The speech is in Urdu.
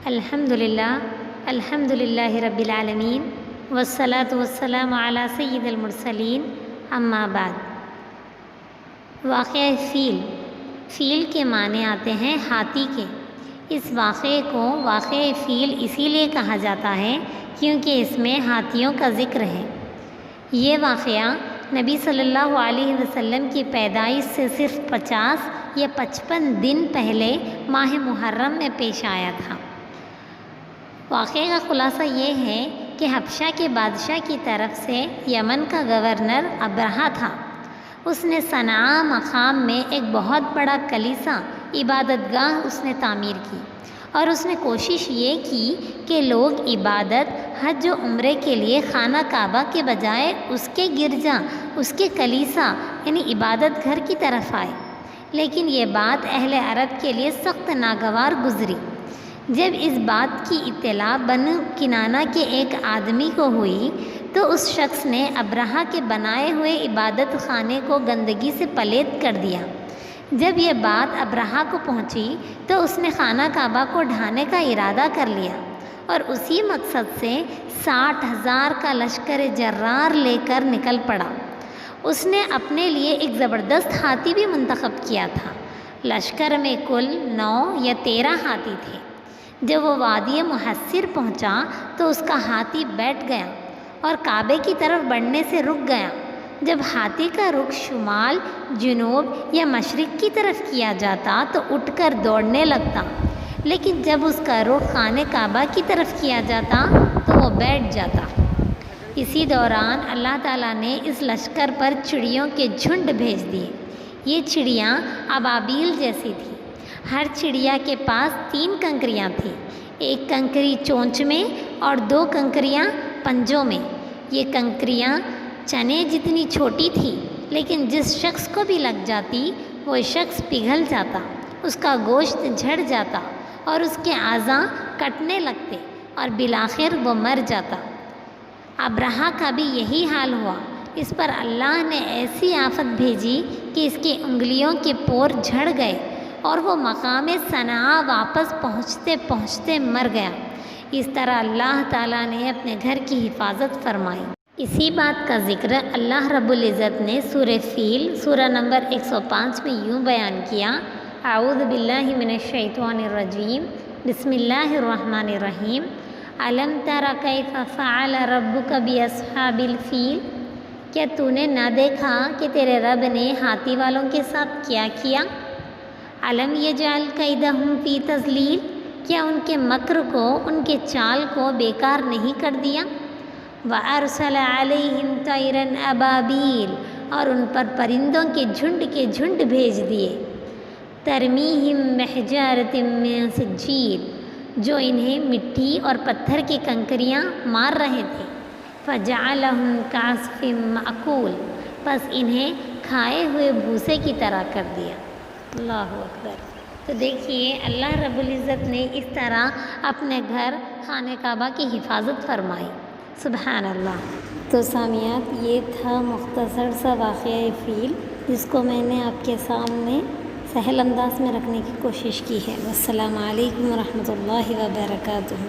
الحمد للہ رب العالمین والصلاة والسلام علی سید المرسلین اما بعد۔ واقعہ فیل کے معنی آتے ہیں ہاتھی کے۔ اس واقعے کو واقعہ فیل اسی لیے کہا جاتا ہے کیونکہ اس میں ہاتھیوں کا ذکر ہے۔ یہ واقعہ نبی صلی اللہ علیہ وسلم کی پیدائش سے صرف 50 یا 55 دن پہلے ماہ محرم میں پیش آیا تھا۔ واقعے کا خلاصہ یہ ہے کہ حبشہ کے بادشاہ کی طرف سے یمن کا گورنر ابرہہ تھا۔ اس نے صنعاء مقام میں ایک بہت بڑا کلیسا عبادت گاہ اس نے تعمیر کی، اور اس نے کوشش یہ کی کہ لوگ عبادت، حج و عمرے کے لیے خانہ کعبہ کے بجائے اس کے گرجا، اس کے کلیسا یعنی عبادت گھر کی طرف آئے۔ لیکن یہ بات اہل عرب کے لیے سخت ناگوار گزری۔ جب اس بات کی اطلاع بنو کنانہ کے ایک آدمی کو ہوئی تو اس شخص نے ابرہہ کے بنائے ہوئے عبادت خانے کو گندگی سے پلیت کر دیا۔ جب یہ بات ابرہہ کو پہنچی تو اس نے خانہ کعبہ کو ڈھانے کا ارادہ کر لیا، اور اسی مقصد سے 60,000 کا لشکر جرار لے کر نکل پڑا۔ اس نے اپنے لیے ایک زبردست ہاتھی بھی منتخب کیا تھا۔ لشکر میں کل 9 یا 13 ہاتھی تھے۔ جب وہ وادی محصر پہنچا تو اس کا ہاتھی بیٹھ گیا اور کعبے کی طرف بڑھنے سے رک گیا۔ جب ہاتھی کا رخ شمال، جنوب یا مشرق کی طرف کیا جاتا تو اٹھ کر دوڑنے لگتا، لیکن جب اس کا رخ خانہ کعبہ کی طرف کیا جاتا تو وہ بیٹھ جاتا۔ اسی دوران اللہ تعالیٰ نے اس لشکر پر چڑیوں کے جھنڈ بھیج دیے۔ یہ چڑیاں ابابیل جیسی تھیں۔ ہر چڑیا کے پاس 3 کنکریاں تھیں، ایک کنکری چونچ میں اور 2 کنکریاں پنجوں میں۔ یہ کنکریاں چنے جتنی چھوٹی تھی، لیکن جس شخص کو بھی لگ جاتی وہ شخص پگھل جاتا، اس کا گوشت جھڑ جاتا اور اس کے اعضاء کٹنے لگتے اور بالآخر وہ مر جاتا۔ ابرہہ کا بھی یہی حال ہوا۔ اس پر اللہ نے ایسی آفت بھیجی کہ اس کی انگلیوں کے پور جھڑ گئے اور وہ مقام صنعاء واپس پہنچتے پہنچتے مر گیا۔ اس طرح اللہ تعالیٰ نے اپنے گھر کی حفاظت فرمائی۔ اسی بات کا ذکر اللہ رب العزت نے سورہ فیل سورہ نمبر 105 میں یوں بیان کیا: اعوذ باللہ من الشیطان الرجیم، بسم اللہ الرحمن الرحیم، الم تر کیف فعل ربک باصحاب الفیل، کیا تو نے نہ دیکھا کہ تیرے رب نے ہاتھی والوں کے ساتھ کیا کیا؟ الم یجعل کیدہم فی تضلیل، کیا ان کے مکر کو، ان کے چال کو بیکار نہیں کر دیا؟ وَأَرْسَلَ عَلَيْهِمْ طَيْرًا أَبَابِيلَ، اور ان پر پرندوں کے جھنڈ بھیج دیے۔ تَرْمِيهِمْ بِحِجَارَةٍ مِّن سِجِّيلٍ، جو انہیں مٹی اور پتھر کی کنکریاں مار رہے تھے۔ فَجَعَلَهُمْ كَعَصْفٍ مَّأْكُولٍ، پس انہیں کھائے ہوئے بھوسے کی طرح کر دیا۔ اللہ اکبر۔ تو دیکھیے اللہ رب العزت نے اس طرح اپنے گھر خانہ کعبہ کی حفاظت فرمائی۔ سبحان اللہ۔ تو سامعات، یہ تھا مختصر سا واقعہ فیل، جس کو میں نے آپ کے سامنے سہل انداز میں رکھنے کی کوشش کی ہے۔ والسلام علیکم ورحمۃ اللہ وبرکاتہ۔